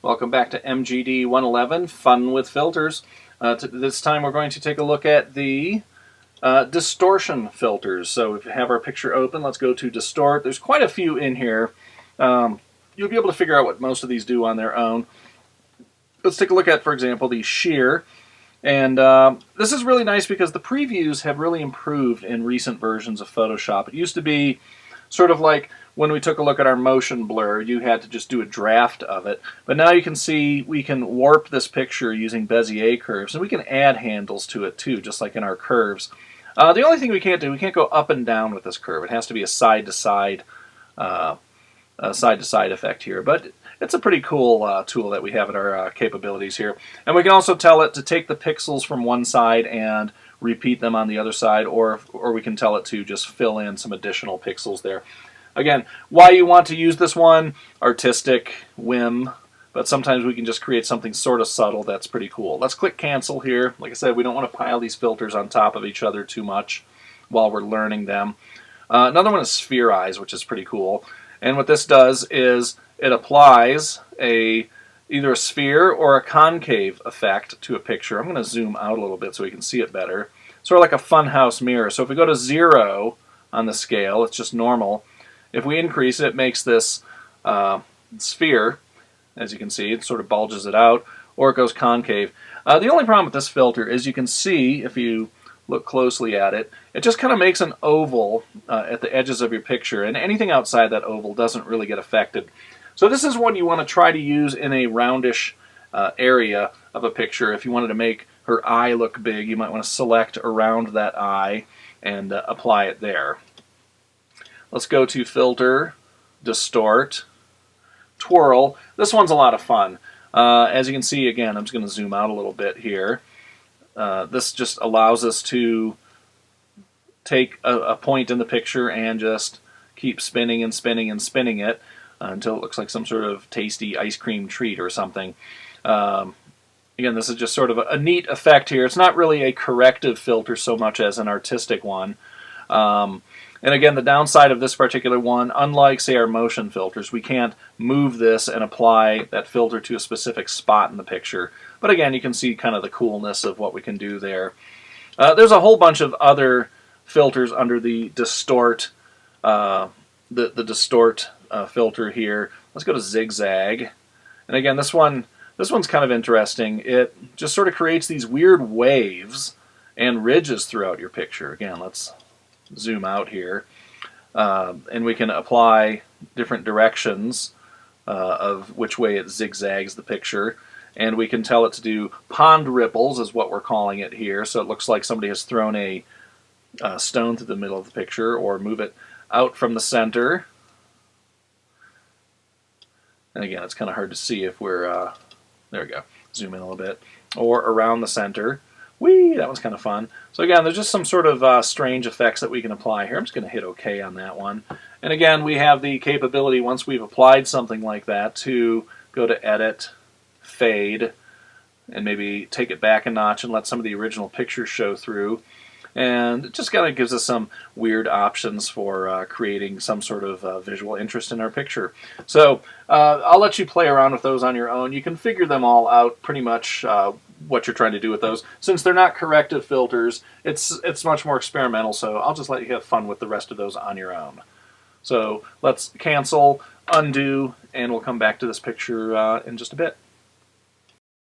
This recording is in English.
Welcome back to MGD 111, Fun with Filters. This time we're going to take a look at the distortion filters. So if we have our picture open, let's go to Distort. There's quite a few in here. You'll be able to figure out what most of these do on their own. Let's take a look at, for example, the shear. And this is really nice because the previews have really improved in recent versions of Photoshop. It used to be sort of like when we took a look at our motion blur, you had to just do a draft of it. But now you can see we can warp this picture using Bezier curves, and we can add handles to it too, just like in our curves. The only thing we can't do, we can't go up and down with this curve. It has to be a side-to-side effect here. But it's a pretty cool tool that we have at our capabilities here. And we can also tell it to take the pixels from one side and repeat them on the other side, or we can tell it to just fill in some additional pixels there. Again, why you want to use this one, artistic whim, but sometimes we can just create something sort of subtle that's pretty cool. Let's click cancel here. Like I said, we don't want to pile these filters on top of each other too much while we're learning them. Another one is Spherize, which is pretty cool. And what this does is it applies either a sphere or a concave effect to a picture. I'm going to zoom out a little bit so we can see it better. Sort of like a funhouse mirror. So if we go to 0 on the scale, it's just normal. If we increase it, it makes this sphere, as you can see, it sort of bulges it out, or it goes concave. The only problem with this filter is you can see, if you look closely at it, it just kind of makes an oval at the edges of your picture, and anything outside that oval doesn't really get affected. So this is one you want to try to use in a roundish area of a picture. If you wanted to make her eye look big, you might want to select around that eye and apply it there. Let's go to Filter, Distort, Twirl. This one's a lot of fun. As you can see, again, I'm just going to zoom out a little bit here. This just allows us to take a point in the picture and just keep spinning and spinning and spinning it until it looks like some sort of tasty ice cream treat or something. Again, this is just sort of a neat effect here. It's not really a corrective filter so much as an artistic one. And again, the downside of this particular one, unlike, say, our motion filters, we can't move this and apply that filter to a specific spot in the picture. But again, you can see kind of the coolness of what we can do there. There's a whole bunch of other filters under the Distort, the Distort filter here. Let's go to Zigzag. And again, this one's kind of interesting. It just sort of creates these weird waves and ridges throughout your picture. Again, let's zoom out here, and we can apply different directions of which way it zigzags the picture, and we can tell it to do pond ripples is what we're calling it here, so it looks like somebody has thrown a stone through the middle of the picture, or move it out from the center. And again, it's kind of hard to see if we're there we go, zoom in a little bit, or around the center. Whee! That was kind of fun. So again, there's just some sort of strange effects that we can apply here. I'm just going to hit OK on that one. And again, we have the capability, once we've applied something like that, to go to Edit, Fade, and maybe take it back a notch and let some of the original pictures show through. And it just kind of gives us some weird options for creating some sort of visual interest in our picture. So I'll let you play around with those on your own. You can figure them all out pretty much what you're trying to do with those. Since they're not corrective filters, it's much more experimental, so I'll just let you have fun with the rest of those on your own. So let's cancel, undo, and we'll come back to this picture in just a bit.